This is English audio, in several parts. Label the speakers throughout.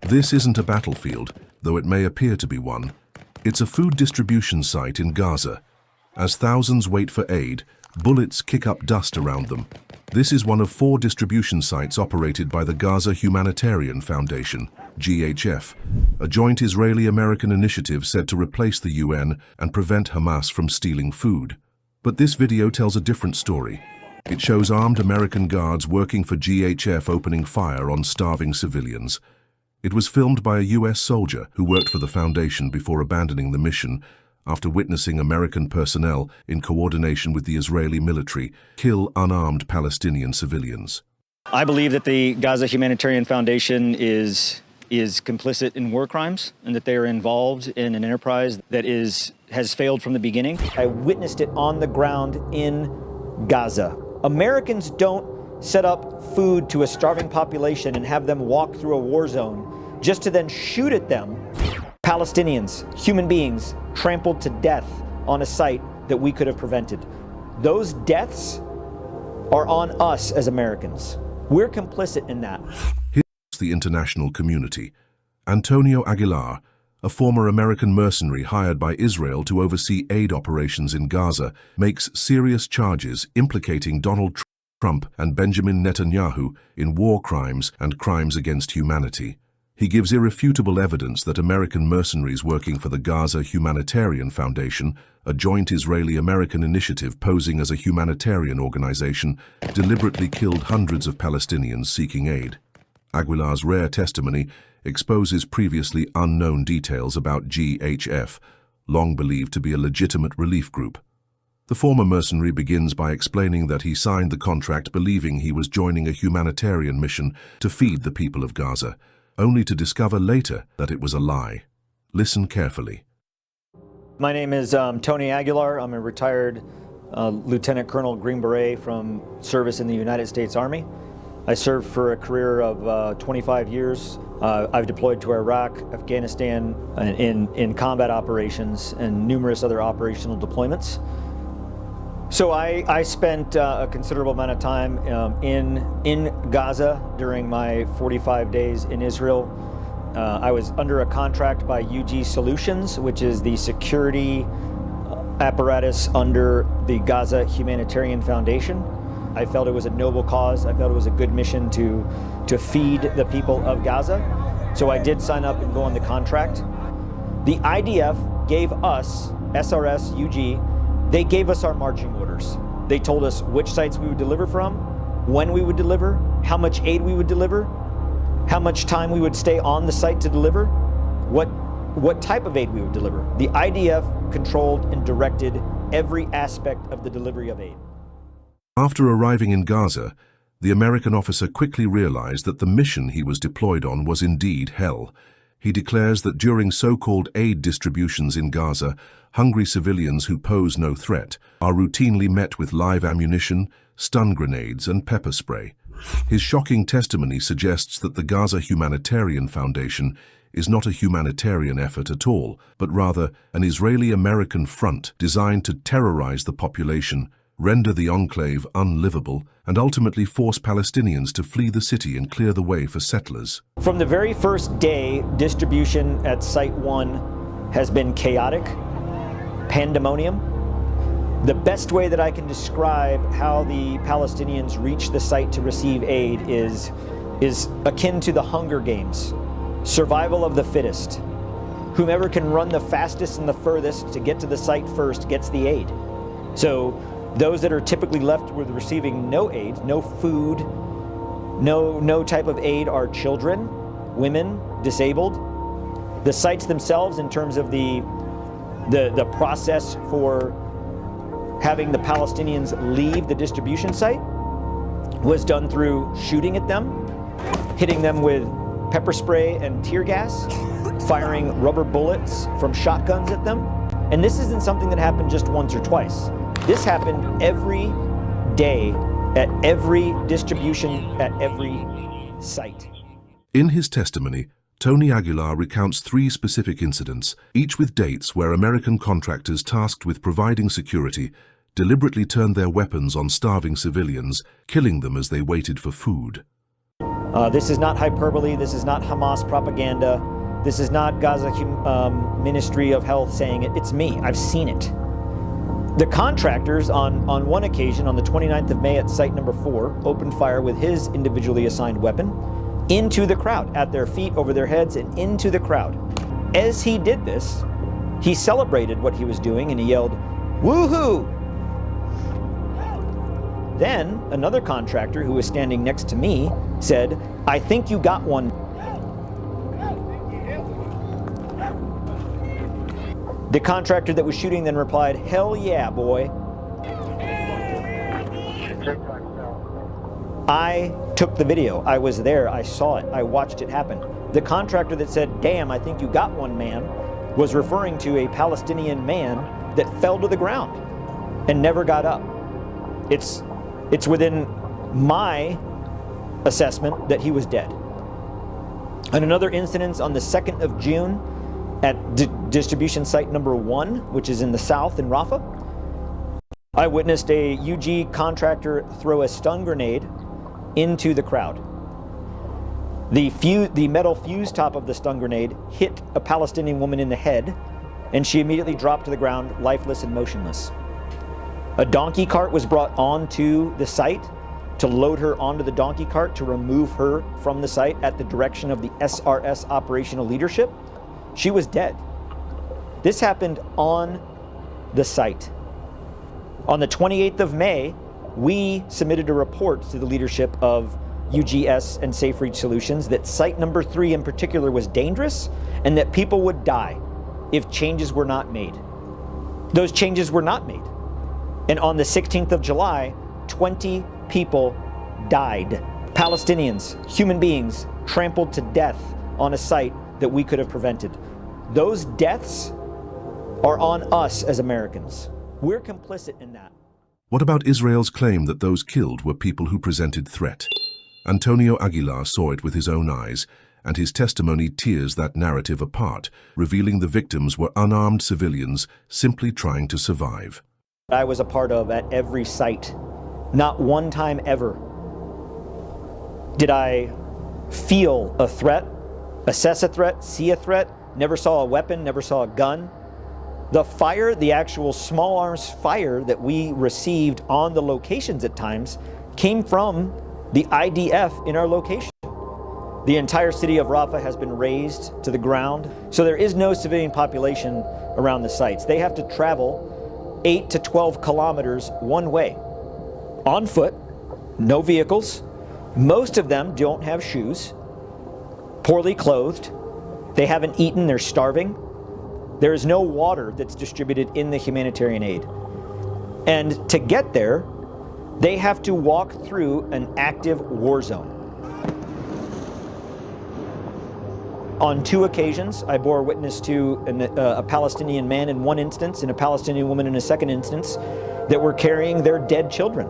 Speaker 1: This isn't a battlefield, though it may appear to be one. It's a food distribution site in Gaza. As thousands wait for aid, bullets kick up dust around them. This is one of 4 distribution sites operated by the Gaza Humanitarian Foundation, GHF, a joint Israeli-American initiative said to replace the UN and prevent Hamas from stealing food. But this video tells a different story. It shows armed American guards working for GHF opening fire on starving civilians. It was filmed by a US soldier who worked for the foundation before abandoning the mission after witnessing American personnel, in coordination with the Israeli military, kill unarmed Palestinian civilians.
Speaker 2: I believe that the Gaza Humanitarian Foundation is complicit in war crimes and that they are involved in an enterprise that has failed from the beginning.
Speaker 3: I witnessed it on the ground in Gaza. Americans don't set up food to a starving population and have them walk through a war zone just to then shoot at them. Palestinians, human beings, trampled to death on a site that we could have prevented. Those deaths are on us as Americans. We're complicit in that.
Speaker 1: Here's the international community. Antonio Aguilar, a former American mercenary hired by Israel to oversee aid operations in Gaza, makes serious charges implicating Donald Trump and Benjamin Netanyahu in war crimes and crimes against humanity. He gives irrefutable evidence that American mercenaries working for the Gaza Humanitarian Foundation, a joint Israeli-American initiative posing as a humanitarian organization, deliberately killed hundreds of Palestinians seeking aid. Aguilar's rare testimony exposes previously unknown details about GHF, long believed to be a legitimate relief group. The former mercenary begins by explaining that he signed the contract believing he was joining a humanitarian mission to feed the people of Gaza, only to discover later that it was a lie. Listen carefully.
Speaker 3: My name is Tony Aguilar. I'm a retired Lieutenant Colonel Green Beret from service in the United States Army. I served for a career of 25 years. I've deployed to Iraq, Afghanistan, in combat operations and numerous other operational deployments. So I spent a considerable amount of time in Gaza during my 45 days in Israel. I was under a contract by UG Solutions, which is the security apparatus under the Gaza Humanitarian Foundation. I felt it was a noble cause. I felt it was a good mission to feed the people of Gaza. So I did sign up and go on the contract. The IDF gave us, SRS, UG, they gave us our marching orders. They told us which sites we would deliver from, when we would deliver, how much aid we would deliver, how much time we would stay on the site to deliver, what type of aid we would deliver. The IDF controlled and directed every aspect of the delivery of aid.
Speaker 1: After arriving in Gaza, the American officer quickly realized that the mission he was deployed on was indeed hell. He declares that during so-called aid distributions in Gaza, hungry civilians who pose no threat are routinely met with live ammunition, stun grenades, and pepper spray. His shocking testimony suggests that the Gaza Humanitarian Foundation is not a humanitarian effort at all, but rather an Israeli-American front designed to terrorize the population, render the enclave unlivable, and ultimately force Palestinians to flee the city and clear the way for settlers.
Speaker 3: From the very first day, distribution at Site 1 has been chaotic, pandemonium. The best way that I can describe how the Palestinians reach the site to receive aid is akin to the Hunger Games. Survival of the fittest. Whomever can run the fastest and the furthest to get to the site first gets the aid. So those that are typically left with receiving no aid, no food, no type of aid are children, women, disabled. The sites themselves, in terms of the process for having the Palestinians leave the distribution site, was done through shooting at them, hitting them with pepper spray and tear gas, firing rubber bullets from shotguns at them. And this isn't something that happened just once or twice. This happened every day, at every distribution, at every site.
Speaker 1: In his testimony, Tony Aguilar recounts 3 specific incidents, each with dates where American contractors tasked with providing security deliberately turned their weapons on starving civilians, killing them as they waited for food.
Speaker 3: This is not hyperbole. This is not Hamas propaganda. This is not Gaza Ministry of Health saying it. It's me. I've seen it. The contractors on one occasion, on the 29th of May at site number 4, opened fire with his individually assigned weapon into the crowd, at their feet, over their heads, and into the crowd. As he did this, he celebrated what he was doing and he yelled, "Woohoo!" Then another contractor who was standing next to me said, "I think you got one." The contractor that was shooting then replied, "Hell yeah, boy." I took the video. I was there. I saw it. I watched it happen. The contractor that said, "Damn, I think you got one, man," was referring to a Palestinian man that fell to the ground and never got up. It's within my assessment that he was dead. And another incident on the 2nd of June at distribution site number 1, which is in the south in Rafah, I witnessed a UG contractor throw a stun grenade into the crowd. The metal fuse top of the stun grenade hit a Palestinian woman in the head, and she immediately dropped to the ground, lifeless and motionless. A donkey cart was brought onto the site to load her onto the donkey cart to remove her from the site at the direction of the SRS operational leadership. She was dead. This happened on the site. On the 28th of May, we submitted a report to the leadership of UGS and Safe Reach Solutions that site number 3 in particular was dangerous and that people would die if changes were not made. Those changes were not made. And on the 16th of July, 20 people died. Palestinians, human beings, trampled to death on a site that we could have prevented. Those deaths are on us as Americans. We're complicit in that.
Speaker 1: What about Israel's claim that those killed were people who presented threat? Antonio Aguilar saw it with his own eyes, and his testimony tears that narrative apart, revealing the victims were unarmed civilians simply trying to survive.
Speaker 3: I was a part of at every site. Not one time ever did I feel a threat, assess a threat, see a threat, never saw a weapon, never saw a gun. The fire, the actual small arms fire that we received on the locations at times came from the IDF in our location. The entire city of Rafah has been razed to the ground, so there is no civilian population around the sites. They have to travel 8 to 12 kilometers one way, on foot, no vehicles. Most of them don't have shoes, poorly clothed. They haven't eaten, they're starving. There is no water that's distributed in the humanitarian aid. And to get there, they have to walk through an active war zone. On 2 occasions, I bore witness to a Palestinian man in one instance and a Palestinian woman in a second instance that were carrying their dead children.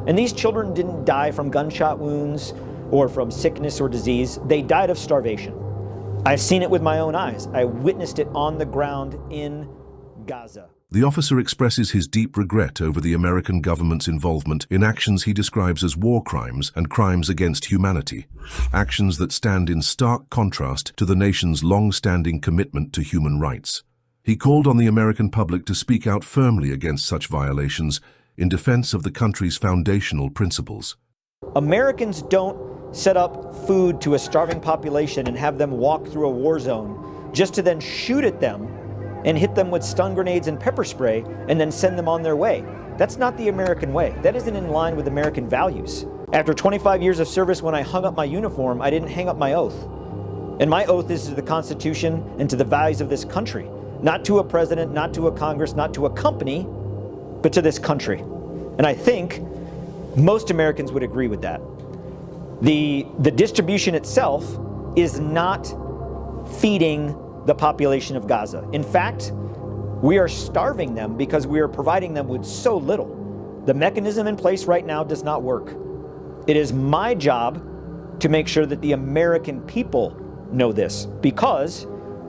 Speaker 3: And these children didn't die from gunshot wounds or from sickness or disease. They died of starvation. I've seen it with my own eyes. I witnessed it on the ground in Gaza.
Speaker 1: The officer expresses his deep regret over the American government's involvement in actions he describes as war crimes and crimes against humanity, actions that stand in stark contrast to the nation's long-standing commitment to human rights. He called on the American public to speak out firmly against such violations in defense of the country's foundational principles.
Speaker 3: Americans don't set up food to a starving population and have them walk through a war zone just to then shoot at them and hit them with stun grenades and pepper spray and then send them on their way. That's not the American way. That isn't in line with American values. After 25 years of service, when I hung up my uniform, I didn't hang up my oath. And my oath is to the Constitution and to the values of this country. Not to a president, not to a Congress, not to a company, but to this country. And I think most Americans would agree with that. The distribution itself is not feeding the population of Gaza. In fact, we are starving them because we are providing them with so little. The mechanism in place right now does not work. It is my job to make sure that the American people know this, because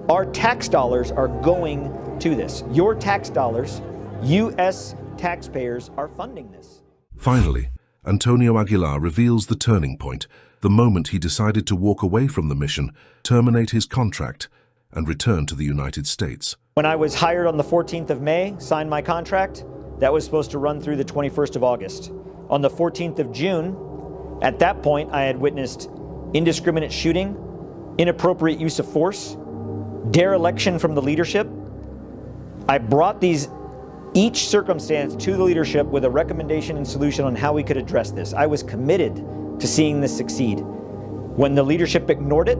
Speaker 3: our tax dollars are going to this. Your tax dollars, U.S. taxpayers, are funding this.
Speaker 1: Finally, Antonio Aguilar reveals the turning point, the moment he decided to walk away from the mission, terminate his contract, and return to the United States.
Speaker 3: When I was hired on the 14th of May, signed my contract, that was supposed to run through the 21st of August. On the 14th of June, at that point, I had witnessed indiscriminate shooting, inappropriate use of force, dereliction from the leadership. I brought each circumstance to the leadership with a recommendation and solution on how we could address this. I was committed to seeing this succeed. When the leadership ignored it,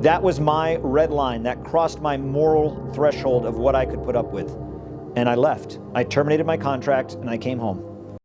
Speaker 3: that was my red line. That crossed my moral threshold of what I could put up with. And I left. I terminated my contract and I came home.